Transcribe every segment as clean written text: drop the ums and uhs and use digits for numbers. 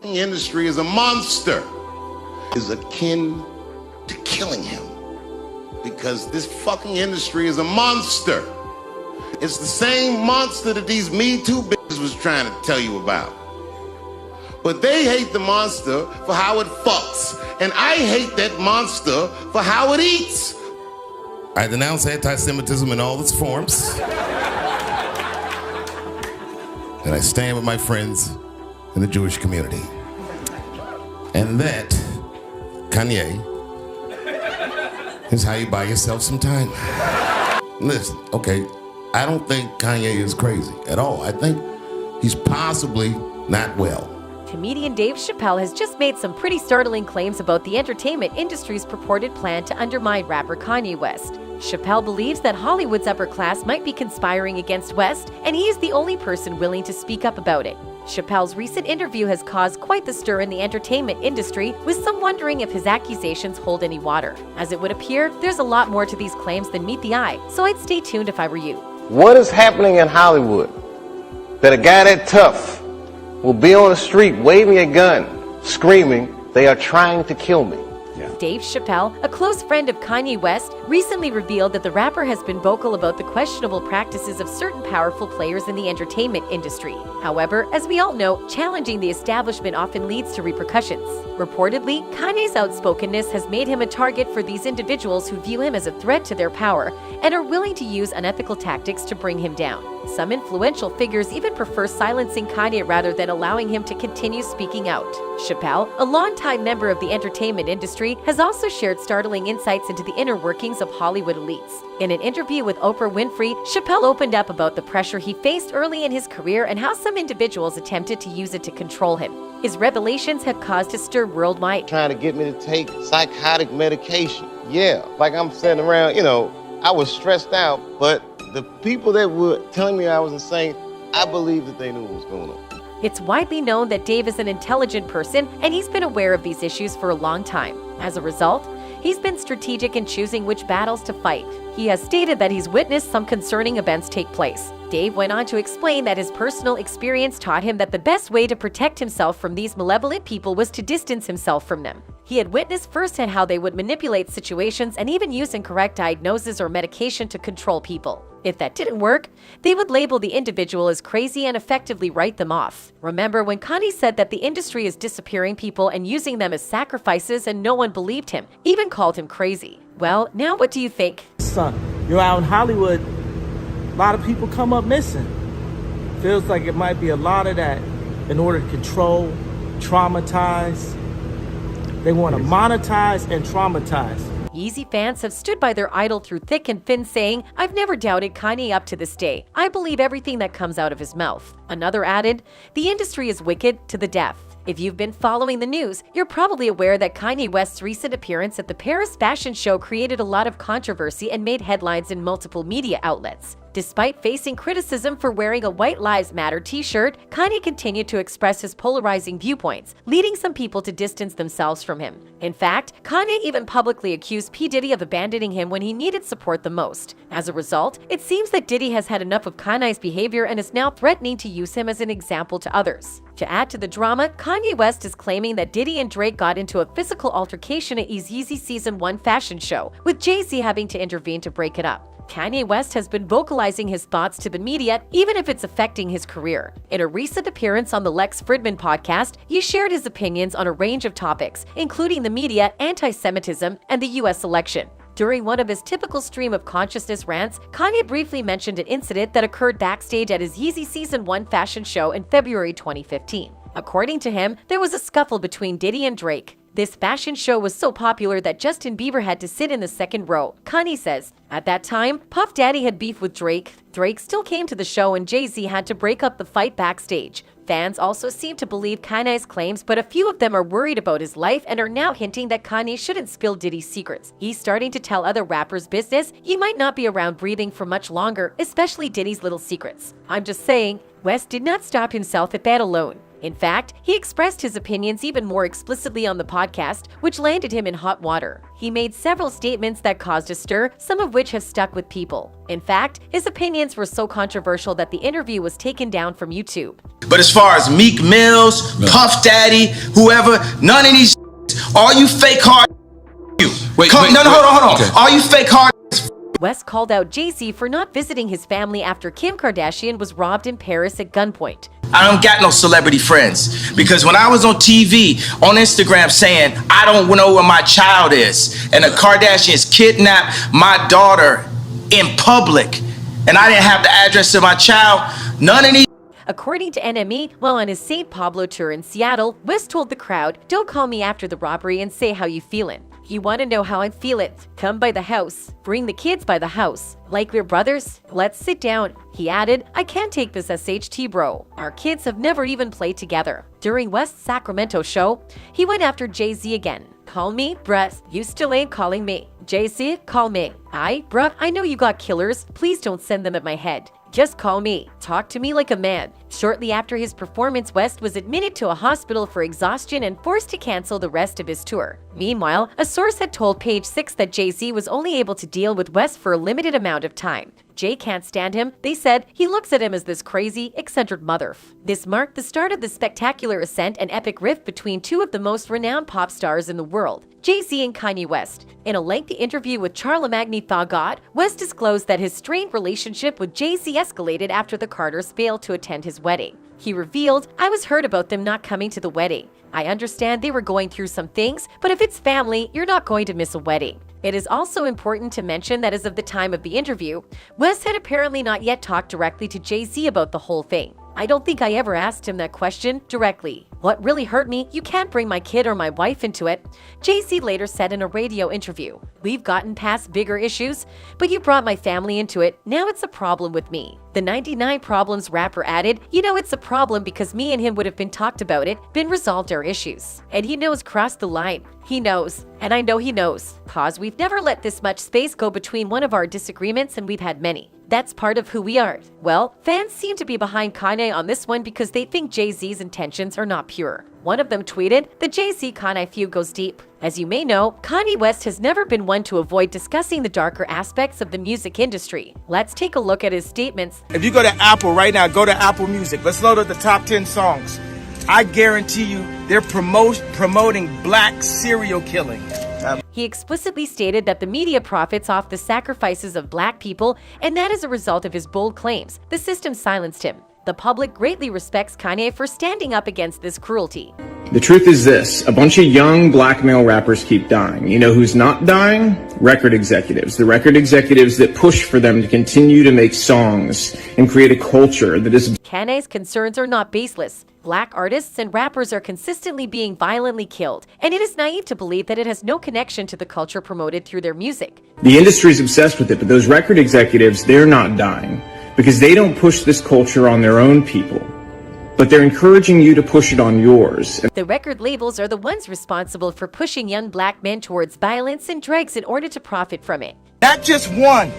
industry is a monster. Is akin to killing him. Because this fucking industry is a monster. It's the same monster that these Me Too bitches was trying to tell you about. But they hate the monster for how it fucks. And I hate that monster for how it eats. I denounce anti-Semitism in all its forms. And I stand with my friends in the Jewish community. And that, Kanye, is how you buy yourself some time. Listen, okay, I don't think Kanye is crazy at all. I think he's possibly not well. Comedian Dave Chapelle has just made some pretty startling claims about the entertainment industry's purported plan to undermine rapper Kanye West. Chapelle believes that Hollywood's upper class might be conspiring against West, and he is the only person willing to speak up about it. Chapelle's recent interview has caused quite the stir in the entertainment industry, with some wondering if his accusations hold any water. As it would appear, there's a lot more to these claims than meet the eye, so I'd stay tuned if I were you. What is happening in Hollywood that a guy that tough will be on the street waving a gun, screaming, "They are trying to kill me"? Dave Chapelle, a close friend of Kanye West, recently revealed that the rapper has been vocal about the questionable practices of certain powerful players in the entertainment industry. However, as we all know, challenging the establishment often leads to repercussions. Reportedly, Kanye's outspokenness has made him a target for these individuals who view him as a threat to their power and are willing to use unethical tactics to bring him down. Some influential figures even prefer silencing Kanye rather than allowing him to continue speaking out. Chapelle, a longtime member of the entertainment industry, has also shared startling insights into the inner workings of Hollywood elites. In an interview with Oprah Winfrey, Chapelle opened up about the pressure he faced early in his career and how some individuals attempted to use it to control him. His revelations have caused a stir worldwide. Trying to get me to take psychotic medication. Yeah, like I'm sitting around, I was stressed out, but the people that were telling me I was insane, I believe that they knew what was going on. It's widely known that Dave is an intelligent person, and he's been aware of these issues for a long time. As a result, he's been strategic in choosing which battles to fight. He has stated that he's witnessed some concerning events take place. Dave went on to explain that his personal experience taught him that the best way to protect himself from these malevolent people was to distance himself from them. He had witnessed firsthand how they would manipulate situations and even use incorrect diagnosis or medication to control people. If that didn't work, they would label the individual as crazy and effectively write them off. Remember when Kanye said that the industry is disappearing people and using them as sacrifices and no one believed him, even called him crazy? Well, now what do you think? Son, you're out in Hollywood, a lot of people come up missing. Feels like it might be a lot of that in order to control, traumatize. They want to monetize and traumatize. Yeezy fans have stood by their idol through thick and thin, saying, "I've never doubted Kanye up to this day. I believe everything that comes out of his mouth." Another added, "The industry is wicked to the death." If you've been following the news, you're probably aware that Kanye West's recent appearance at the Paris fashion show created a lot of controversy and made headlines in multiple media outlets. Despite facing criticism for wearing a White Lives Matter t-shirt, Kanye continued to express his polarizing viewpoints, leading some people to distance themselves from him. In fact, Kanye even publicly accused P. Diddy of abandoning him when he needed support the most. As a result, it seems that Diddy has had enough of Kanye's behavior and is now threatening to use him as an example to others. To add to the drama, Kanye West is claiming that Diddy and Drake got into a physical altercation at Yeezy Season 1 fashion show, with Jay-Z having to intervene to break it up. Kanye West has been vocalizing his thoughts to the media, even if it's affecting his career. In a recent appearance on the Lex Fridman podcast, he shared his opinions on a range of topics, including the media, anti-Semitism, and the U.S. election. During one of his typical stream of consciousness rants, Kanye briefly mentioned an incident that occurred backstage at his Yeezy Season 1 fashion show in February 2015. According to him, there was a scuffle between Diddy and Drake. This fashion show was so popular that Justin Bieber had to sit in the second row. Kanye says, at that time, Puff Daddy had beef with Drake. Drake still came to the show and Jay-Z had to break up the fight backstage. Fans also seem to believe Kanye's claims, but a few of them are worried about his life and are now hinting that Kanye shouldn't spill Diddy's secrets. He's starting to tell other rappers business. He might not be around breathing for much longer, especially Diddy's little secrets. I'm just saying, West did not stop himself at that alone. In fact, he expressed his opinions even more explicitly on the podcast, which landed him in hot water. He made several statements that caused a stir, some of which have stuck with people. In fact, his opinions were so controversial that the interview was taken down from YouTube. But as far as Meek Mills, Puff Daddy, whoever, none of these, all you fake hard, hold on. Okay. All you fake hard. West called out Jay-Z for not visiting his family after Kim Kardashian was robbed in Paris at gunpoint. I don't got no celebrity friends because when I was on TV, on Instagram saying, I don't know where my child is, and the Kardashians kidnapped my daughter in public, and I didn't have the address of my child, none of these. According to NME, while on his St. Pablo tour in Seattle, West told the crowd, "Don't call me after the robbery and say how you feelin'. You want to know how I'm feelin'? Come by the house. Bring the kids by the house. Like we're brothers? Let's sit down." He added, "I can't take this SHT, bro. Our kids have never even played together." During West's Sacramento show, he went after Jay-Z again. "Call me, bruh. You still ain't calling me. Jay-Z, call me. Bruh, I know you got killers. Please don't send them at my head. Just call me. Talk to me like a man." Shortly after his performance, West was admitted to a hospital for exhaustion and forced to cancel the rest of his tour. Meanwhile, a source had told Page 6 that Jay-Z was only able to deal with West for a limited amount of time. Jay can't stand him. They said he looks at him as this crazy, eccentric mother. This marked the start of the spectacular ascent and epic rift between two of the most renowned pop stars in the world, Jay-Z and Kanye West. In a lengthy interview with Charlemagne Tha God, West disclosed that his strained relationship with Jay-Z escalated after the Carters failed to attend his wedding. He revealed, "I was hurt about them not coming to the wedding. I understand they were going through some things, but if it's family, you're not going to miss a wedding." It is also important to mention that as of the time of the interview, West had apparently not yet talked directly to Jay-Z about the whole thing. "I don't think I ever asked him that question directly. What really hurt me, you can't bring my kid or my wife into it," Jay-Z later said in a radio interview. "We've gotten past bigger issues, but you brought my family into it. Now it's a problem with me." The 99 Problems rapper added, "You know it's a problem because me and him would have been talked about it, been resolved our issues. And he knows crossed the line. He knows, and I know he knows. Cause we've never let this much space go between one of our disagreements and we've had many. That's part of who we are." Well, fans seem to be behind Kanye on this one because they think Jay-Z's intentions are not pure. One of them tweeted, "The Jay-Z-Kanye feud goes deep." As you may know, Kanye West has never been one to avoid discussing the darker aspects of the music industry. Let's take a look at his statements. If you go to Apple right now, go to Apple Music. Let's load up the top 10 songs. I guarantee you they're promoting black serial killing. He explicitly stated that the media profits off the sacrifices of black people, and that is a result of his bold claims. The system silenced him. The public greatly respects Kanye for standing up against this cruelty. The truth is this, a bunch of young black male rappers keep dying. You know who's not dying? Record executives. The record executives that push for them to continue to make songs and create a culture that is... Kanye's concerns are not baseless. Black artists and rappers are consistently being violently killed, and it is naive to believe that it has no connection to the culture promoted through their music. The industry's obsessed with it, but those record executives, they're not dying because they don't push this culture on their own people, but they're encouraging you to push it on yours. The record labels are the ones responsible for pushing young black men towards violence and drugs in order to profit from it. Not just one.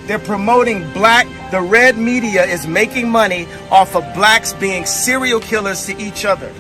They're promoting black. The red media is making money off of blacks being serial killers to each other.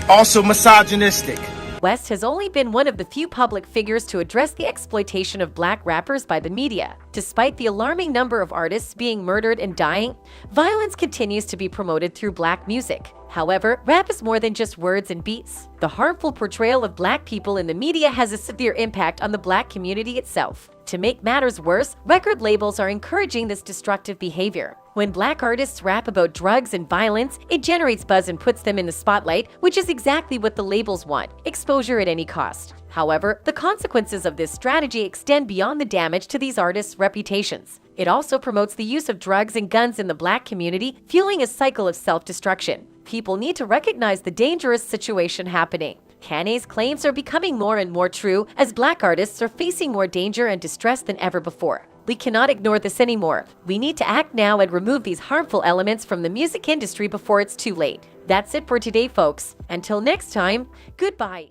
Also misogynistic. West has only been one of the few public figures to address the exploitation of black rappers by the media. Despite the alarming number of artists being murdered and dying, violence continues to be promoted through black music. However, rap is more than just words and beats. The harmful portrayal of black people in the media has a severe impact on the black community itself. To make matters worse, record labels are encouraging this destructive behavior. When black artists rap about drugs and violence, it generates buzz and puts them in the spotlight, which is exactly what the labels want: exposure at any cost. However, the consequences of this strategy extend beyond the damage to these artists' reputations. It also promotes the use of drugs and guns in the black community, fueling a cycle of self-destruction. People need to recognize the dangerous situation happening. Kanye's claims are becoming more and more true as black artists are facing more danger and distress than ever before. We cannot ignore this anymore. We need to act now and remove these harmful elements from the music industry before it's too late. That's it for today, folks. Until next time, goodbye.